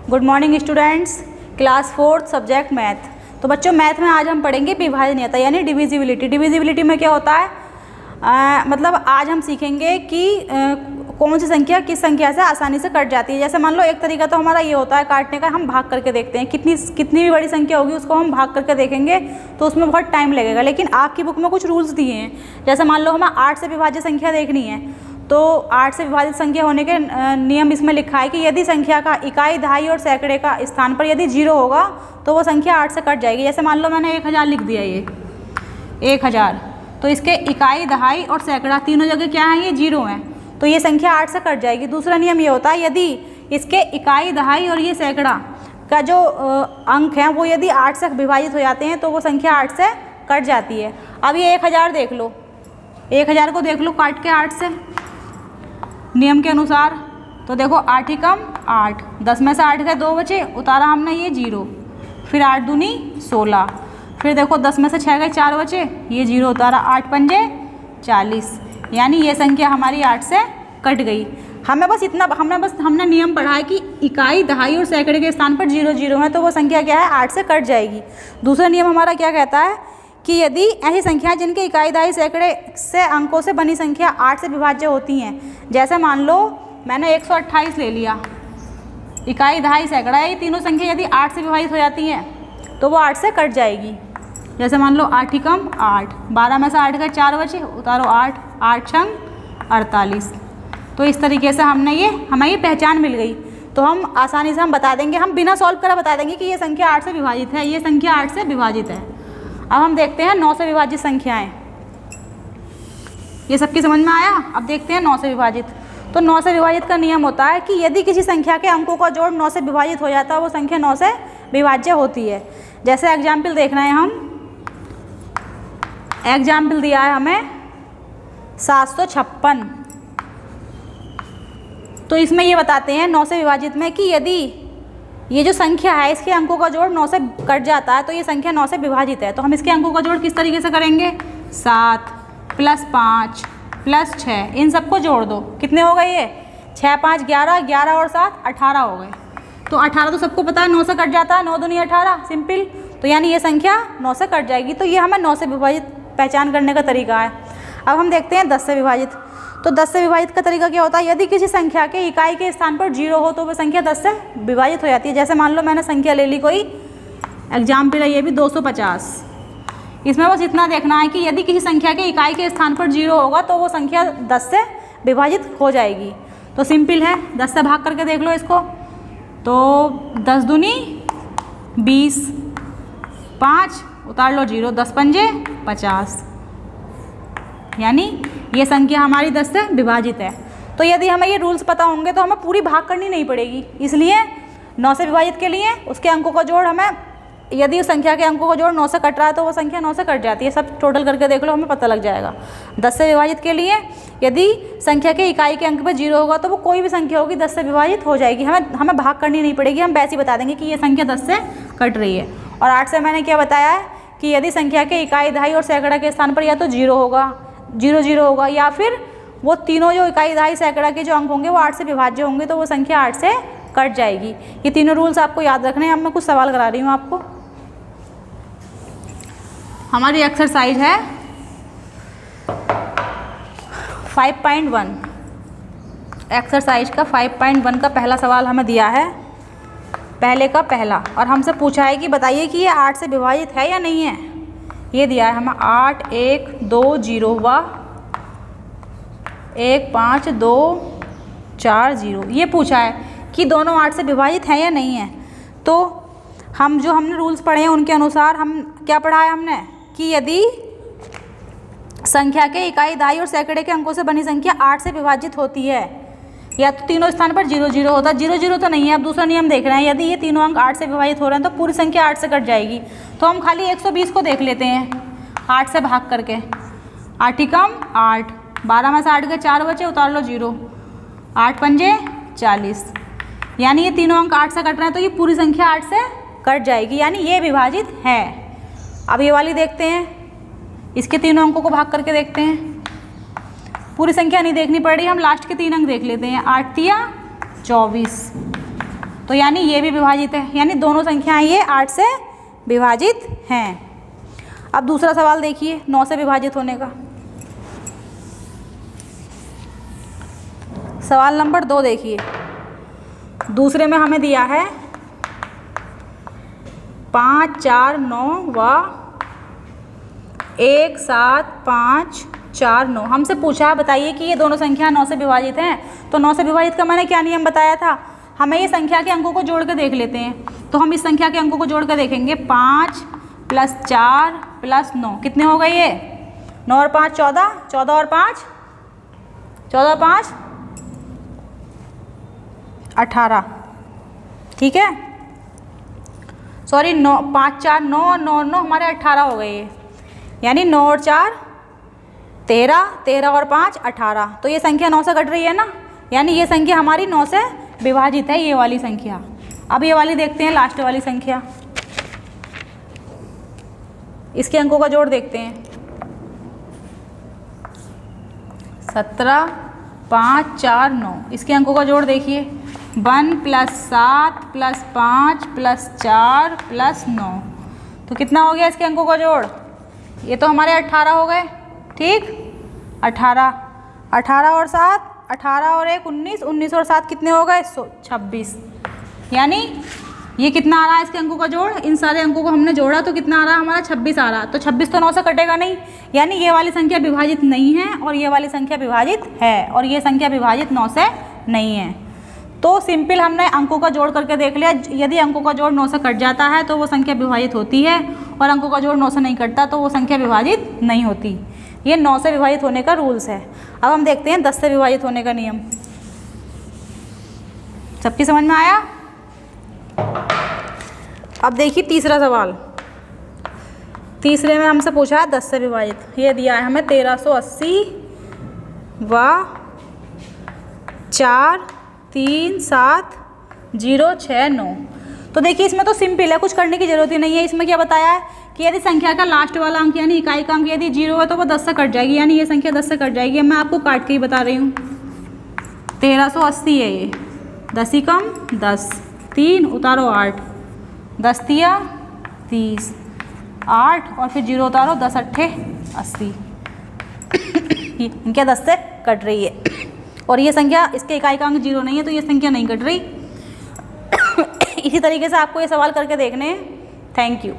Good morning students, class 4 subject math. तो बच्चों math में आज हम पढ़ेंगे विभाजनीयता यानी डिविजिबिलिटी। डिविजिबिलिटी में क्या होता है, मतलब आज हम सीखेंगे कि कौन सी संख्या किस संख्या से आसानी से कट जाती है। जैसे मान लो एक तरीका तो हमारा ये होता है काटने का, हम भाग करके देखते हैं, कितनी भी बड़ी संख्या होगी उसको हम भाग करके देखेंगे तो उसमें बहुत टाइम लगेगा। लेकिन आपकी बुक में कुछ रूल्स दिए हैं, जैसे मान लो हमें 8 से विभाज्य संख्या देखनी है तो 8 से विभाजित संख्या होने के नियम इसमें लिखा है कि यदि संख्या का इकाई, दहाई और सैकड़े का स्थान पर यदि 0 होगा तो वो संख्या 8 से कट जाएगी। जैसे मान लो मैंने 1000 लिख दिया, ये 1000, तो इसके इकाई, दहाई और सैकड़ा तीनों जगह क्या है, ये 0 हैं, तो ये संख्या 8 से कट जाएगी। दूसरा नियम ये होता है यदि इसके इकाई, दहाई और ये सैकड़ा का जो अंक हैं वो यदि 8 से विभाजित हो जाते हैं तो वो संख्या 8 से कट जाती है। अब ये 1000 देख लो, 1000 को देख लो काट के 8 से नियम के अनुसार, तो देखो 8 ही कम 8, 10 में से 8 गए 2 बचे, उतारा हमने ये 0, फिर 8 दूनी 16, फिर देखो 10 में से 6 गए 4 बचे, ये 0 उतारा, 8 पंजे 40, यानी ये संख्या हमारी 8 से कट गई। हमें बस इतना हमने नियम पढ़ा है कि इकाई, दहाई और सैकड़े के स्थान पर 0 0 है तो वो संख्या क्या है, 8 से कट जाएगी। दूसरा नियम हमारा क्या कहता है कि यदि ऐसी संख्या जिनके इकाई, दहाई, सैकड़े से अंकों से बनी संख्या 8 से विभाज्य होती हैं, जैसे मान लो मैंने 128 ले लिया, इकाई, दहाई, सैकड़ा, ये तीनों संख्या यदि 8 से विभाजित हो जाती हैं तो वो 8 से कट जाएगी। जैसे मान लो 8 ही कम 8, 12 में से 8 गए 4 बचे, उतारो 8, 8 छंग 48। तो इस तरीके से हमें ये पहचान मिल गई, तो हम आसानी से हम बता देंगे, हम बिना सॉल्व करे बता देंगे कि ये संख्या 8 से विभाजित है, ये संख्या 8 से विभाजित है। अब हम देखते हैं 9 से विभाजित संख्याएं। ये सबकी समझ में आया? अब देखते हैं 9 से विभाजित। तो 9 से विभाजित का नियम होता है कि यदि किसी संख्या के अंकों का जोड़ 9 से विभाजित हो जाता है वो संख्या 9 से विभाज्य होती है। जैसे एग्जाम्पल देखना है, हम एग्जाम्पल दिया है हमें 756, तो इसमें ये बताते हैं 9 से विभाजित में कि यदि ये जो संख्या है इसके अंकों का जोड़ 9 से कट जाता है तो ये संख्या 9 से विभाजित है। तो हम इसके अंकों का जोड़ किस तरीके से करेंगे, 7 + 5 + 6, इन सबको जोड़ दो, कितने हो गए ये, 6 5 11, 11 और 7 18 हो गए। तो 18 तो सबको पता है 9 से कट जाता है, 9 दूनी 18, सिंपल, तो यानी ये संख्या 9 से कट जाएगी। तो ये हमें 9 से विभाजित पहचान करने का तरीका है। अब हम देखते हैं 10 से विभाजित। तो 10 से विभाजित का तरीका क्या होता है, यदि किसी संख्या के इकाई के स्थान पर 0 हो तो वह संख्या 10 से विभाजित हो जाती है। जैसे मान लो मैंने संख्या ले ली, कोई एग्जाम्पल है ये भी 250, इसमें बस इतना देखना है कि यदि किसी संख्या के इकाई के स्थान पर 0 होगा तो वो संख्या 10 से विभाजित हो जाएगी। तो सिंपल है, 10 से भाग करके देख लो इसको, तो 10 दूनी 20, 5 उतार लो 0, 10 पंजे 50, यानी ये संख्या हमारी 10 से विभाजित है। तो यदि हमें ये रूल्स पता होंगे तो हमें पूरी भाग करनी नहीं पड़ेगी। इसलिए 9 से विभाजित के लिए उसके अंकों का जोड़ हमें, यदि उस संख्या के अंकों का जोड़ 9 से कट रहा है तो वो संख्या 9 से कट जाती है। सब टोटल करके देख लो, हमें पता लग जाएगा। 10 से विभाजित के लिए यदि संख्या के इकाई के अंक पर 0 होगा तो वो कोई भी संख्या होगी 10 से विभाजित हो जाएगी, हमें भाग करनी नहीं पड़ेगी, हम वैसे ही बता देंगे कि ये संख्या 10 से कट रही है। और 8 से मैंने क्या बताया है कि यदि संख्या के इकाई, दहाई और सैकड़ा के स्थान पर या तो 0 होगा, 0 0 होगा, या फिर वो तीनों जो इकाई, दहाई, सैकड़ा के जो अंक होंगे वो 8 से विभाज्य होंगे तो वो संख्या 8 से कट जाएगी। ये तीनों रूल्स आपको याद रखने हैं। अब मैं कुछ सवाल करा रही हूँ आपको। हमारी एक्सरसाइज है 5.1, एक्सरसाइज का 5.1 का पहला सवाल हमें दिया है, पहले का पहला, और हमसे पूछा है कि बताइए कि ये 8 से विभाजित है या नहीं है। ये दिया है हमें 8 1 2 0 व 1 5 2 4 0, ये पूछा है कि दोनों 8 से विभाजित हैं या नहीं है। तो हमने रूल्स पढ़े हैं उनके अनुसार हम क्या पढ़ा है हमने कि यदि संख्या के इकाई, दहाई और सैकड़े के अंकों से बनी संख्या 8 से विभाजित होती है या तो तीनों स्थान पर 0 0 होता है, 0 0 तो नहीं है। अब दूसरा नियम देख रहे हैं, यदि ये तीनों अंक 8 से विभाजित हो रहे हैं तो पूरी संख्या 8 से कट जाएगी। तो हम खाली 120 को देख लेते हैं 8 से भाग करके, 8 ही कम 8, 12 में से 8 गए 4 बचे, उतार लो 0, 8 पंजे 40, यानी ये तीनों अंक 8 से कट रहे हैं तो ये पूरी संख्या 8 से कट जाएगी, यानी ये विभाजित है। अब ये वाली देखते हैं, इसके तीनों अंकों को भाग करके देखते हैं। पूरी संख्या नहीं देखनी पड़ रही, हम लास्ट के 3 अंक देख लेते हैं। 8 तिया 24, तो यानी ये भी विभाजित है, यानी दोनों संख्याएं ये 8 से विभाजित हैं। अब दूसरा सवाल देखिए 9 से विभाजित होने का। सवाल नंबर 2 देखिए, दूसरे में हमें दिया है 5, 4, 9 व 1, 7, 5, 4, 9। हमसे पूछा है बताइए कि ये दोनों संख्या 9 से विभाजित हैं। तो 9 से विभाजित का मैंने क्या नियम बताया था, हमें ये संख्या के अंकों को जोड़ के देख लेते हैं। तो हम इस संख्या के अंकों को जोड़ कर देखेंगे, 5 + 4 + 9 कितने हो गए ये, 9 और 5 14, 14 और 5 18, ठीक है। सॉरी 9, 5, 4, 9 और 9 9 हमारे 18 हो गए ये, यानी 9 और 4 13, 13 और 5 18। तो ये संख्या 9 से कट रही है ना, यानी ये संख्या हमारी 9 से विभाजित है, ये वाली संख्या। अब ये वाली देखते हैं, लास्ट वाली संख्या, इसके अंकों का जोड़ देखते हैं। 17, 5, 4, 9, इसके अंकों का जोड़ देखिए, 1 + 7 + 5 + 4 + 9। तो कितना हो गया इसके अंकों का जोड़, ये तो हमारे 18 हो गए, ठीक। 18, 18 और 7, 18 और 1 19, 19 और 7 कितने हो गए, 26। यानी ये कितना आ रहा है इसके अंकों का जोड़, इन सारे अंकों को हमने जोड़ा तो कितना आ रहा है हमारा, 26 आ रहा। तो 26 तो 9 से कटेगा नहीं, यानी ये वाली संख्या विभाजित नहीं है और ये वाली संख्या विभाजित है, और ये संख्या विभाजित 9 से नहीं है। तो सिंपल हमने अंकों का जोड़ करके देख लिया, यदि अंकों का जोड़ 9 से कट जाता है तो वो संख्या विभाजित होती है, और अंकों का जोड़ 9 से नहीं कटता तो वो संख्या विभाजित नहीं होती। ये 9 से विभाजित होने का रूल्स है। अब हम देखते हैं 10 से विभाजित होने का नियम। सबकी समझ में आया? अब देखिए तीसरा सवाल, तीसरे में हमसे पूछा है 10 से विभाजित। ये दिया है हमें 1380 व 4 3 7 0 6 9। तो देखिए इसमें तो सिंपल है, कुछ करने की जरूरत ही नहीं है। इसमें क्या बताया है कि यदि संख्या का लास्ट वाला अंक यानी इकाई का अंक यदि 0 है तो वो 10 से कट जाएगी, यानी ये संख्या 10 से कट जाएगी। मैं आपको काट के ही बता रही हूँ। 1380 है ये, 10 ही कम 10, 3 उतारो 8, 10 तिया 30, 8 और फिर 0 उतारो, 10 अट्ठे 80। ये क्या 10 से कट रही है, और ये संख्या इसके इकाई का अंक 0 नहीं है तो ये संख्या नहीं कट रही। इसी तरीके से आपको ये सवाल करके देखने हैं। Thank you.